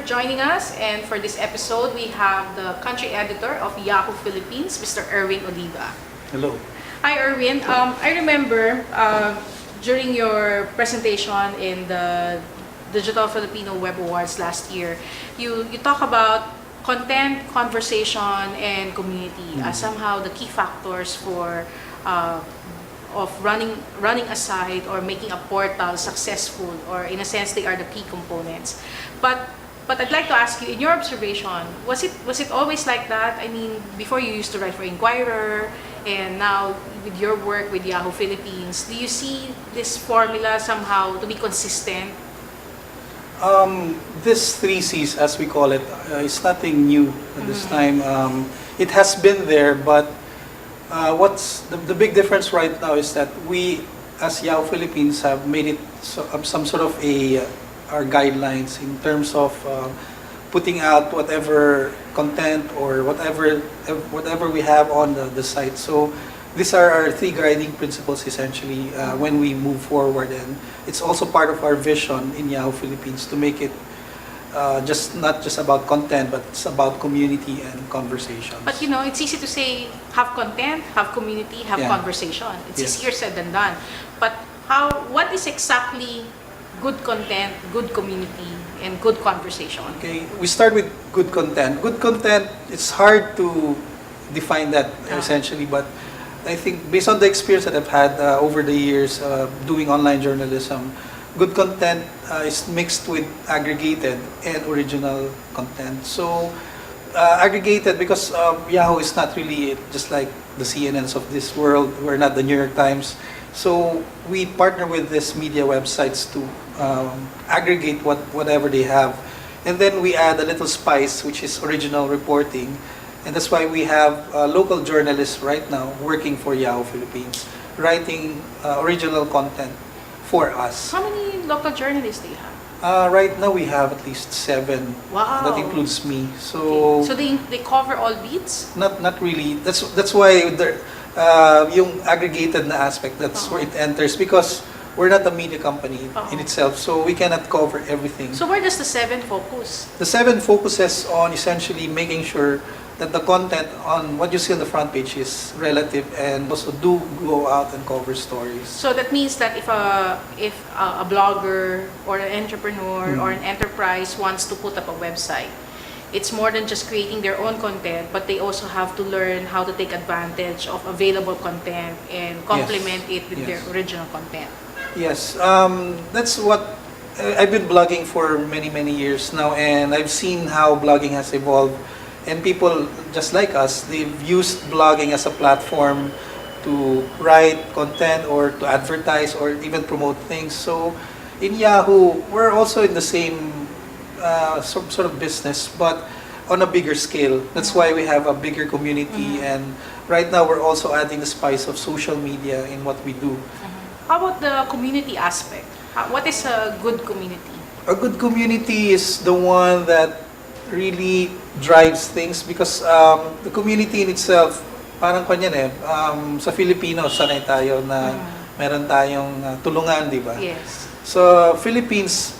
joining us. And for this episode, we have the country editor of Yahoo Philippines, Mr. Erwin Oliva. Hello. Hi, Erwin. I remember during your presentation in the Digital Filipino Web Awards last year, you talk about content, conversation, and community as somehow the key factors for of running a site or making a portal successful, or in a sense they are the key components. But I'd like to ask you, in your observation, was it always like that? I mean, before you used to write for Inquirer, and now with your work with Yahoo Philippines, do you see this formula somehow to be consistent? This 3Cs, as we call it, is nothing new at this time. It has been there, but what's the big difference right now is that we, as Yahoo Philippines, have made it some sort of our guidelines in terms of putting out whatever content or whatever we have on the site. So these are our 3 guiding principles essentially when we move forward, and it's also part of our vision in Yahoo Philippines to make it not just about content, but it's about community and conversations. But you know, it's easy to say have content, have community, have conversation. It's easier said than done. But what is exactly good content, good community, and good conversation? Okay, we start with good content. Good content, it's hard to define that essentially, but I think based on the experience that I've had over the years doing online journalism, good content is mixed with aggregated and original content. So aggregated because Yahoo is not really just like the CNNs of this world. We're not the New York Times. So we partner with these media websites to aggregate whatever they have. And then we add a little spice, which is original reporting. And that's why we have local journalists right now working for Yahoo Philippines, writing original content for us. How many local journalists do you have? Right now we have at least 7. Wow. That includes me. So they cover all beats? Not really. That's why yung aggregated na aspect, that's where it enters, because we're not a media company in itself, so we cannot cover everything. So where does the 7 focus? The 7 focuses on essentially making sure that the content on what you see on the front page is relative and also do go out and cover stories. So that means that if a blogger or an entrepreneur or an enterprise wants to put up a website, it's more than just creating their own content, but they also have to learn how to take advantage of available content and complement it with their original content. Yes, that's what I've been blogging for many years now, and I've seen how blogging has evolved. And people just like us, they've used blogging as a platform to write content or to advertise or even promote things. So in Yahoo, we're also in the same sort of business, but on a bigger scale. That's why we have a bigger community, and right now we're also adding the spice of social media in what we do. How about the community aspect? What is a good community? A good community is the one that really drives things, because the community in itself, parang kanyan sa Filipino, sanay tayo na meron tayong tulungan, di ba? Yes. So Philippines,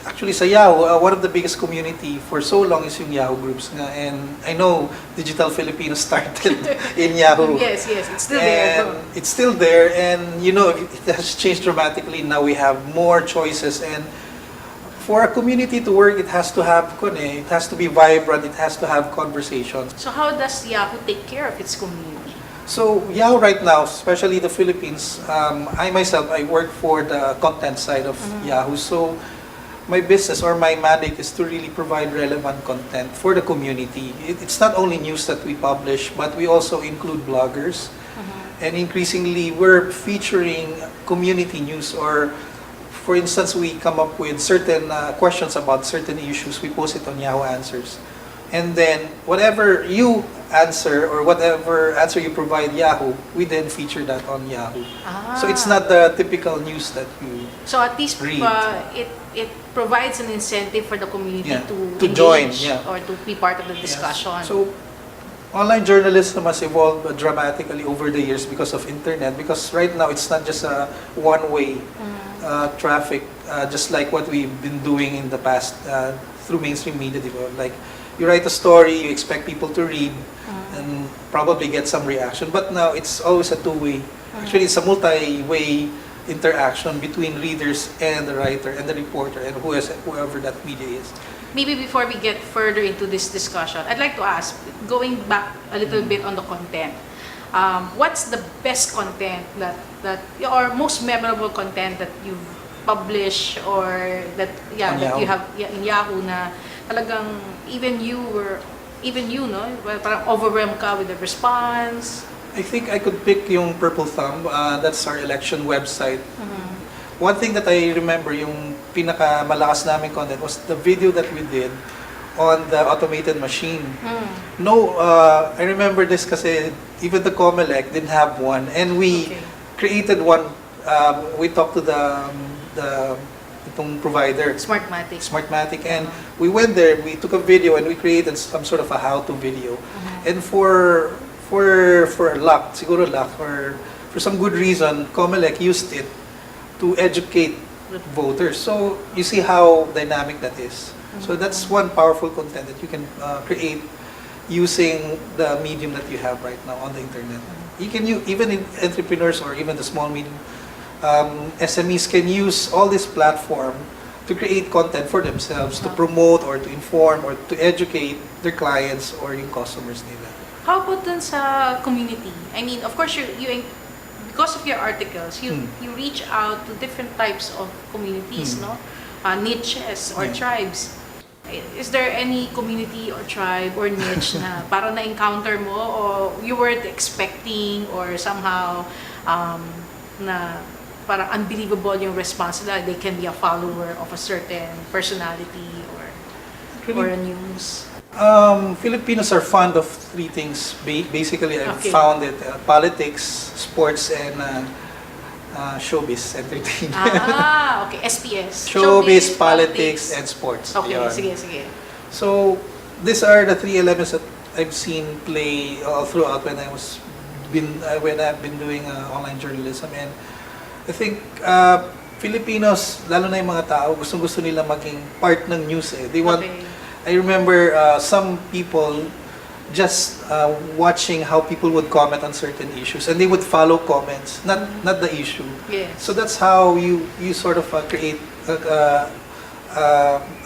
actually sa Yahoo, one of the biggest community for so long is yung Yahoo groups nga, and I know Digital Filipino started in Yahoo. Yes, it's still there. It's still there, and you know, it has changed dramatically. Now we have more choices, and for a community to work, it has to have it has to be vibrant, it has to have conversations. So how does Yahoo take care of its community? So Yahoo right now, especially the Philippines, I myself, I work for the content side of Yahoo. So my business or my mandate is to really provide relevant content for the community. It's not only news that we publish, but we also include bloggers. And increasingly, we're featuring community news, or for instance, we come up with certain questions about certain issues, we post it on Yahoo Answers. And then whatever you answer or whatever answer you provide Yahoo, we then feature that on Yahoo. So it's not the typical news that you So at least read. It provides an incentive for the community to join, engage or to be part of the discussion. So Online journalism has evolved dramatically over the years because of internet. Because right now it's not just a one-way traffic, just like what we've been doing in the past through mainstream media. Like you write a story, you expect people to read and probably get some reaction. But now it's always a two-way. Actually, it's a multi-way interaction between readers and the writer and the reporter and whoever that media is. Maybe before we get further into this discussion, I'd like to ask, going back a little bit on the content, what's the best content that or most memorable content that you've published or that On you have in Yahoo na talagang even you no, parang overwhelmed ka with the response? I think I could pick yung Purple Thumb. That's our election website. One thing that I remember, yung pinakamalakas namin content was the video that we did on the automated machine. No, I remember this kasi even the Comelec didn't have one, and we created one. We talked to itong provider, Smartmatic, and we went there. We took a video and we created some sort of a how-to video. And for luck, siguro luck, or for some good reason, Comelec used it to educate voters. So you see how dynamic that is. So that's one powerful content that you can create using the medium that you have right now on the internet. You can even entrepreneurs or even the small medium SMEs can use all this platform to create content for themselves, to promote or to inform or to educate their clients or yung customers nila. How about dun sa community? I mean, of course, because of your articles, you reach out to different types of communities, no? Niches or tribes. Is there any community or tribe or niche na parang na-encounter mo o you weren't expecting or somehow na parang unbelievable yung response nila? They can be a follower of a certain personality or a news. Filipinos are fond of three things. Basically, I've found it: politics, sports, and showbiz, entertainment. Okay. SPS. Showbiz, politics, and sports. Okay, Yun. sige. So, these are the three elements that I've seen play all throughout when I've been doing online journalism. And I think Filipinos, lalo na yung mga tao, gustong-gusto nila maging part ng news. They want. I remember some people just watching how people would comment on certain issues, and they would follow comments, not the issue. Yes. So that's how you sort of create a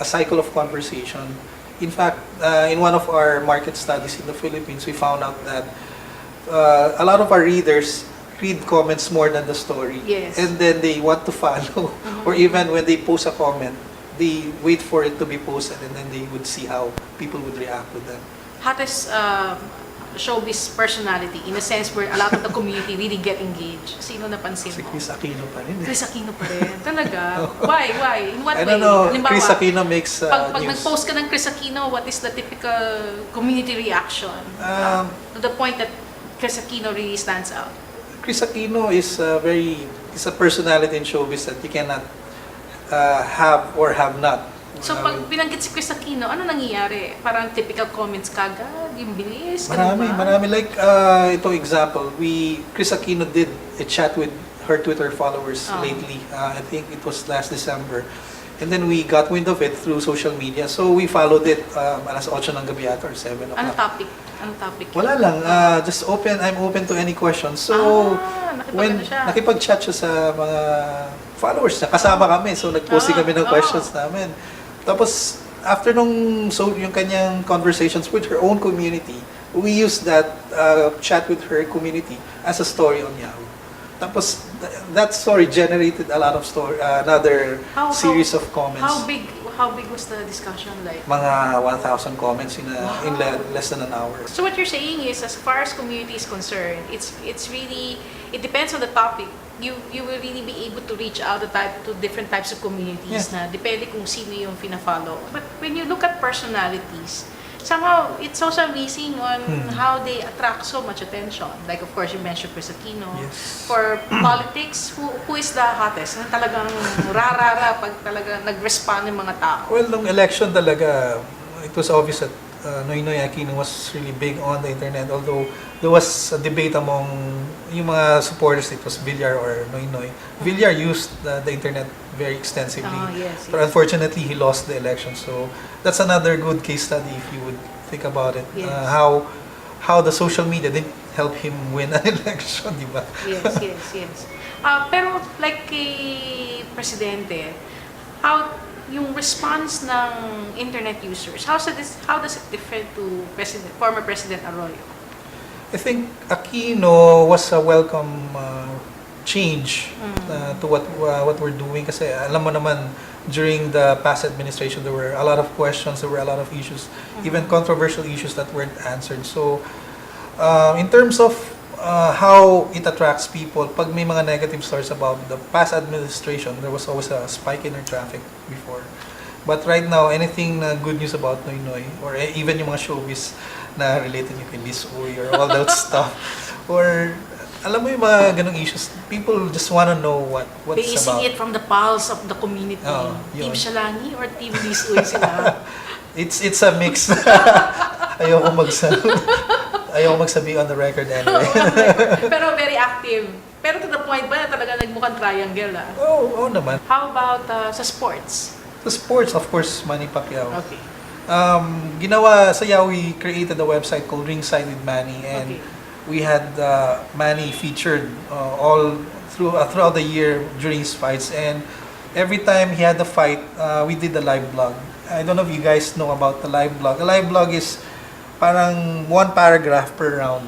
cycle of conversation. In fact, in one of our market studies in the Philippines, we found out that a lot of our readers read comments more than the story. Yes. And then they want to follow, or even when they post a comment, they wait for it to be posted and then they would see how people would react to them. Hottest showbiz personality in a sense where a lot of the community really get engaged. Sino napansin Si mo? Chris Aquino pa rin. Chris Aquino pa rin. Talaga? Why? In what I way? don't know. Halimbawa, Chris Aquino makes pag news. nag-post ka ng Chris Aquino, what is the typical community reaction? To the point that Chris Aquino really stands out. Chris Aquino is a personality in showbiz that you cannot have or have not. So pag binanggit si Chris Aquino, ano nangyayari? Parang typical comments kagad, yung bilis, Marami. Like, itong example, Chris Aquino did a chat with her Twitter followers lately. I think it was last December. And then we got wind of it through social media. So we followed it alas 8 ng gabi ata or 7 o'clock. Ano topic? Wala lang. I'm open to any questions. So, nakipag-chat siya sa mga followers niya, kasama kami. So, nag-posting kami ng questions namin. Tapos, after yung kanyang conversations with her own community, we used that chat with her community as a story on Yahoo. Tapos, that story generated a lot of another series of comments. How big was the discussion like? Mga 1,000 comments in less than an hour. So what you're saying is, as far as community is concerned, it's really, it depends on the topic. You will really be able to reach out to different types of communities na depende kung sino yung fina-follow. But when you look at personalities, somehow it's also amazing on how they attract so much attention. Like of course you mentioned Chris Aquino. Yes. For politics, who is the hottest? Na talagang rarara pag talaga nag-respond yung mga tao. Well, nung election talaga, it was obvious that Noynoy Aquino was really big on the internet, although there was a debate among yung mga supporters, it was Villar or Noynoy. Villar used the internet very extensively, Yes, but unfortunately he lost the election. So that's another good case study if you would think about it. Yes. How the social media didn't help him win an election, di ba? Yes. Pero like kay Presidente, how yung response ng internet users, how does it differ to former President Arroyo? I think Aquino was a welcome change to what we're doing kasi alam mo naman during the past administration there were a lot of questions, there were a lot of issues, even controversial issues that weren't answered. So in terms of how it attracts people, pag may mga negative stories about the past administration, there was always a spike in our traffic before. But right now, anything na good news about Noynoy, or even yung mga showbiz na related yung kay Liz Uy or all that stuff, or alam mo yung mga ganong issues, people just wanna know what's Basing about. it from the pulse of the community. Yun. Team Shalangi or Team Liz Uy sila? It's a mix. Ayoko magsabi on the record anyway. Pero very active. Pero to the point ba na talaga nagmukhang triangle Oo naman. How about sa sports? Sa sports, of course, Manny Pacquiao. Okay. Ginawa sa Yahoo, we created a website called Ringside with Manny, and we had Manny featured all throughout the year during his fights, and every time he had a fight, we did a live blog. I don't know if you guys know about the live blog. A live blog is parang one paragraph per round.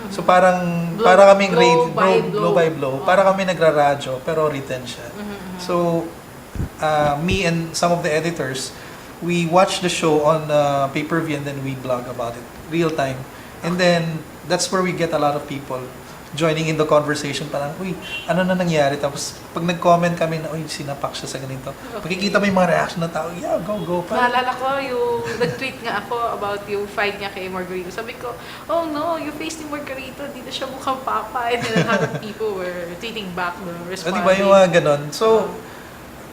So parang para kaming blow by blow, para kami nagraradyo pero written siya. So me and some of the editors, we watch the show on pay-per-view and then we blog about it real time. And then that's where we get a lot of people joining in the conversation, parang, uy, ano na nangyari? Tapos, pag nag-comment kami na, uy, sinapak siya sa ganito. Pagkikita mo yung mga reaction ng tao, yeah, go. Naalala ko yung nag-tweet nga ako about yung fight niya kay Margarito. Sabi ko, oh no, you faced ni Margarito, di na siya mukhang papa. And then a lot of people were tweeting back, responding. Di ba yung mga ganon? So,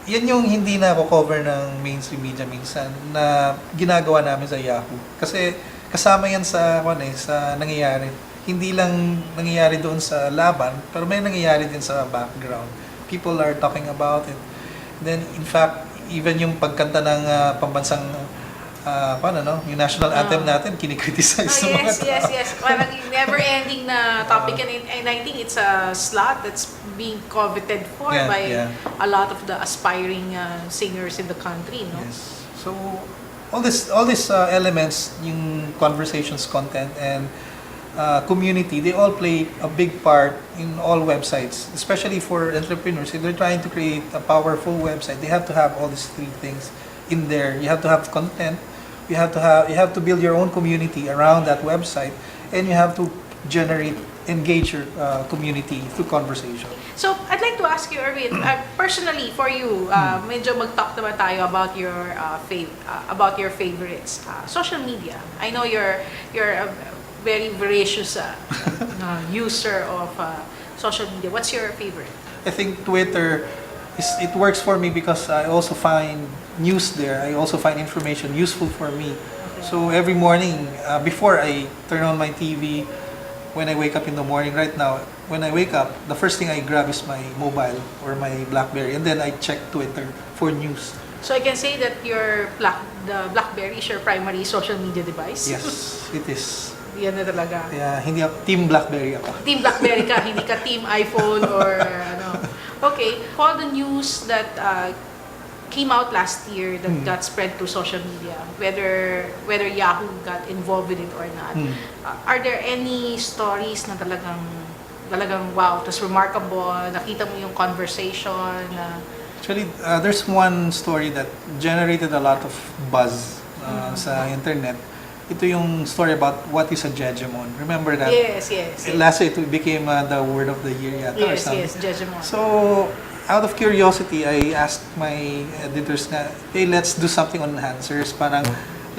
yan yung hindi na ako cover ng mainstream media minsan na ginagawa namin sa Yahoo. Kasi kasama yan sa nangyayari. Hindi lang nangyayari doon sa laban, pero may nangyayari din sa background. People are talking about it. Then, in fact, even yung pagkanta ng pambansang, yung national anthem natin, kinikriticize ng mga tao. Yes. Parang never-ending na topic, and I think it's a slot that's being coveted for by a lot of the aspiring singers in the country, no? Yes. So, all these elements, yung conversations, content, and community, they all play a big part in all websites, especially for entrepreneurs. If they're trying to create a powerful website, they have to have all these three things in there. You have to have content, you have to build your own community around that website, and you have to engage your community through conversation. So, I'd like to ask you, Erwin, personally for you, medyo mag-talk naman tayo about your favorites. Social media. I know you're a very voracious user of social media. What's your favorite? I think Twitter, it works for me because I also find news there. I also find information useful for me. Okay. So every morning, before I turn on my TV, when I wake up in the morning, right now, when I wake up, the first thing I grab is my mobile or my BlackBerry, and then I check Twitter for news. So I can say that the BlackBerry is your primary social media device? Yes, it is. Yan na talaga. Yeah, hindi ako, Team BlackBerry ako. Team BlackBerry ka, hindi ka Team iPhone or ano. Okay, all the news that came out last year that got spread through social media, whether Yahoo got involved with it or not, are there any stories na talagang wow, it was remarkable, nakita mo yung conversation? Actually, there's one story that generated a lot of buzz sa internet. Ito yung story about what is a Jejemon. Remember that? Yes. Last year, it became the word of the year yata or something. Yes, Jejemon. So, out of curiosity, I asked my editors na, hey, let's do something on answers. Parang,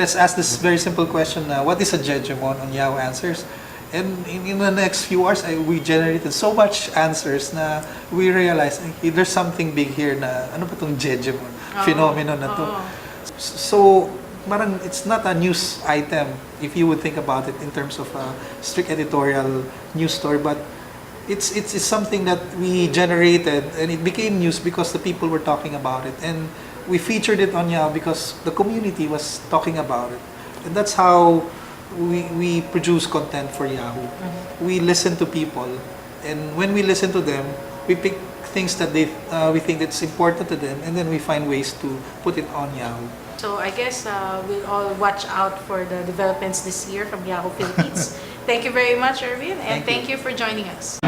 let's ask this very simple question na, what is a Jejemon on Yahoo Answers? And in the next few hours, we generated so much answers na we realized, hey, there's something big here na, ano ba itong Jejemon? Phenomenon na to. So, parang it's not a news item if you would think about it in terms of a strict editorial news story, but it's something that we generated and it became news because the people were talking about it, and we featured it on Yahoo because the community was talking about it, and that's how we produce content for Yahoo. We listen to people, and when we listen to them, we pick things that we think that's important to them, and then we find ways to put it on Yahoo. So I guess we'll all watch out for the developments this year from Yahoo Philippines. Thank you very much, Erwin, and Thank you. thank you for joining us.